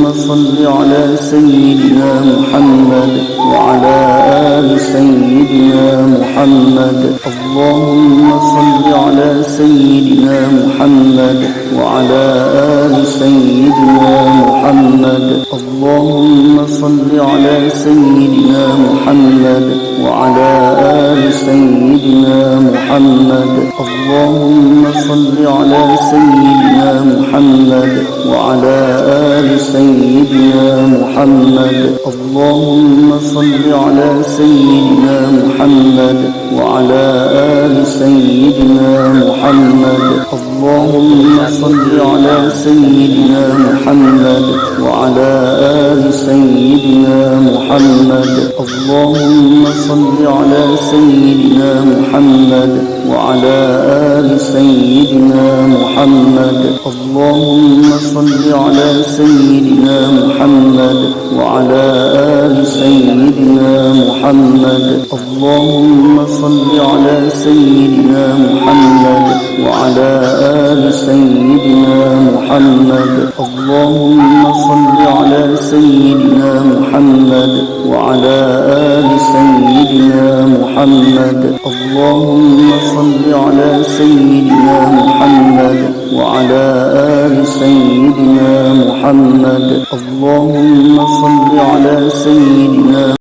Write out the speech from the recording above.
صل على سيدنا محمد وعلى آل سيدنا محمد. اللهم صل على سيدنا محمد وعلى آل سيدنا محمد. اللهم صل على سيدنا محمد وعلى آل سيدنا محمد. اللهم صل على سيدنا محمد وعلى آل سيدنا محمد. اللهم صل على سيدنا محمد وعلى آل سيدنا محمد. اللهم صل على سيدنا محمد وعلى آل سيدنا محمد. اللهم صل على سيدنا محمد وعلى آل سيدنا محمد. اللهم صل على سيدنا محمد وعلى آل سيدنا محمد. اللهم صل على سيدنا محمد وعلى آل سيدنا محمد. اللهم صل على سيدنا محمد وعلى آل سيدنا محمد. اللهم صل على سيدنا محمد وعلى آل سيدنا محمد. اللهم صل على سيدنا